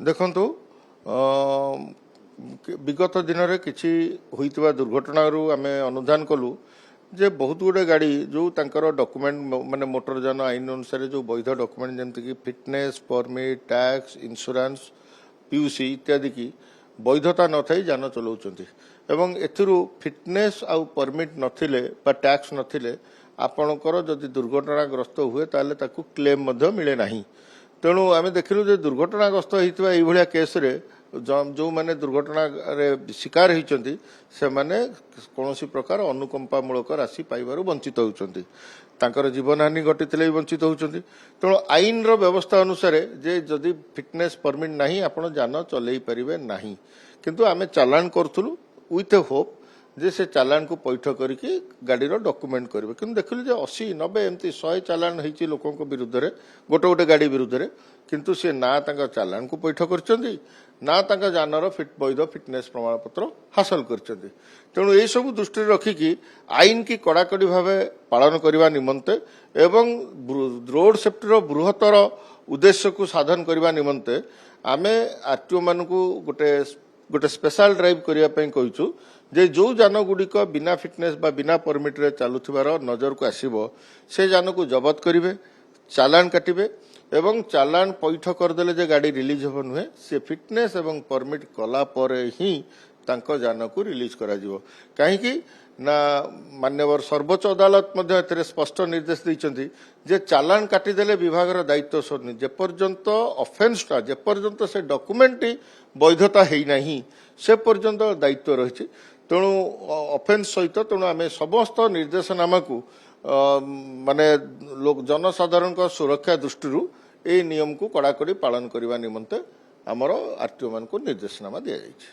ଦେଖନ୍ତୁ ବିଗତ ଦିନରେ କିଛି ହୋଇଥିବା ଦୁର୍ଘଟଣାରୁ ଆମେ ଅନୁଧ୍ୟାନ କଲୁ ଯେ ବହୁତ ଗୁଡ଼େ ଗାଡ଼ି ଯେଉଁ ତାଙ୍କର ଡକୁମେଣ୍ଟ ମାନେ ମୋଟର ଯାନ ଆଇନ ଅନୁସାରେ ଯେଉଁ ବୈଧ ଡକୁମେଣ୍ଟ ଯେମିତିକି fitness permit tax insurance PUC ଇତ୍ୟାଦି କି ବୈଧତା ନଥାଇ ଯାନ ଚଲାଉଛନ୍ତି ଏବଂ ଏଥିରୁ ଫିଟନେସ୍ ଆଉ ପରମିଟ୍ ନଥିଲେ ବା ଟ୍ୟାକ୍ସ ନଥିଲେ ଆପଣଙ୍କର ଯଦି ଦୁର୍ଘଟଣାଗ୍ରସ୍ତ ହୁଏ ତାହେଲେ ତାକୁ କ୍ଲେମ୍ ମଧ୍ୟ ମିଳେ ନାହିଁ। ତେଣୁ ଆମେ ଦେଖିଲୁ ଯେ ଦୁର୍ଘଟଣାଗ୍ରସ୍ତ ହୋଇଥିବା ଏଇଭଳିଆ କେସ୍ରେ ଯେଉଁମାନେ ଦୁର୍ଘଟଣାରେ ଶିକାର ହୋଇଛନ୍ତି ସେମାନେ କୌଣସି ପ୍ରକାର ଅନୁକମ୍ପାମୂଳକ ରାଶି ପାଇବାରୁ ବଞ୍ଚିତ ହେଉଛନ୍ତି, ତାଙ୍କର ଜୀବନହାନି ଘଟିଥିଲେ ବି ବଞ୍ଚିତ ହେଉଛନ୍ତି। ତେଣୁ ଆଇନର ବ୍ୟବସ୍ଥା ଅନୁସାରେ ଯେ ଯଦି ଫିଟନେସ୍ ପରମିଟ୍ ନାହିଁ ଆପଣ ଯାନ ଚଲେଇ ପାରିବେ ନାହିଁ, କିନ୍ତୁ ଆମେ ଚାଲାଣ କରୁଥିଲୁ ୱିଥ୍ ଏ ହୋପ୍ ଯେ ସେ ଚାଲାଣକୁ ପୈଠ କରିକି ଗାଡ଼ିର ଡକୁମେଣ୍ଟ କରିବେ। କିନ୍ତୁ ଦେଖିଲୁ ଯେ 80-90 ଏମିତି 100 ଚାଲାଣ ହେଇଛି ଲୋକଙ୍କ ବିରୁଦ୍ଧରେ ଗୋଟେ ଗୋଟେ ଗାଡ଼ି ବିରୁଦ୍ଧରେ, କିନ୍ତୁ ସେ ନା ତାଙ୍କ ଚାଲାଣକୁ ପୈଠ କରିଛନ୍ତି ନା ତାଙ୍କ ଯାନର ବୈଧ ଫିଟନେସ୍ ପ୍ରମାଣପତ୍ର ହାସଲ କରିଛନ୍ତି। ତେଣୁ ଏହିସବୁ ଦୃଷ୍ଟିରେ ରଖିକି ଆଇନ କି କଡ଼ାକଡ଼ି ଭାବେ ପାଳନ କରିବା ନିମନ୍ତେ ଏବଂ ରୋଡ୍ ସେଫ୍ଟିର ବୃହତ୍ତର ଉଦ୍ଦେଶ୍ୟକୁ ସାଧନ କରିବା ନିମନ୍ତେ ଆମେ ଆରଟିଓ ମାନଙ୍କୁ ଗୋଟେ ସ୍ପେଶାଲ ଡ୍ରାଇଭ୍ କରିବା ପାଇଁ କହିଛୁ ଯେ ଯେଉଁ ଯାନଗୁଡ଼ିକ ବିନା ଫିଟନେସ୍ ବା ବିନା ପରମିଟ୍ରେ ଚାଲୁଥିବାର ନଜରକୁ ଆସିବ ସେ ଯାନକୁ ଜବତ କରିବେ, ଚାଲାଣ କାଟିବେ ଏବଂ ଚାଲାଣ ପୈଠ କରିଦେଲେ ଯେ ଗାଡ଼ି ରିଲିଜ୍ ହେବ ନୁହେଁ, ସେ ଫିଟନେସ୍ ଏବଂ ପରମିଟ୍ କଲା ପରେ ହିଁ ତାଙ୍କ ଯାନକୁ ରିଲିଜ୍ କରାଯିବ। କାହିଁକି ନା ମାନ୍ୟବର ସର୍ବୋଚ୍ଚ ଅଦାଲତ ମଧ୍ୟ ଏଥିରେ ସ୍ପଷ୍ଟ ନିର୍ଦ୍ଦେଶ ଦେଇଛନ୍ତି ଯେ ଚାଲାଣ କାଟିଦେଲେ ବିଭାଗର ଦାୟିତ୍ୱ ସରିନି, ଯେପର୍ଯ୍ୟନ୍ତ ଅଫେନ୍ସଟା ଯେପର୍ଯ୍ୟନ୍ତ ସେ ଡକୁମେଣ୍ଟଟି ବୈଧତା ହେଇନାହିଁ ସେ ପର୍ଯ୍ୟନ୍ତ ଦାୟିତ୍ୱ ରହିଛି। ତେଣୁ ଅଫେନ୍ସ ସହିତ ତେଣୁ ଆମେ ସମସ୍ତ ନିର୍ଦ୍ଦେଶନାମାକୁ ମାନେ ଜନସାଧାରଣଙ୍କ ସୁରକ୍ଷା ଦୃଷ୍ଟିରୁ ଏହି ନିୟମକୁ କଡ଼ାକଡ଼ି ପାଳନ କରିବା ନିମନ୍ତେ ଆମର ଆରଟିଓ ମାନଙ୍କୁ ନିର୍ଦ୍ଦେଶନାମା ଦିଆଯାଇଛି।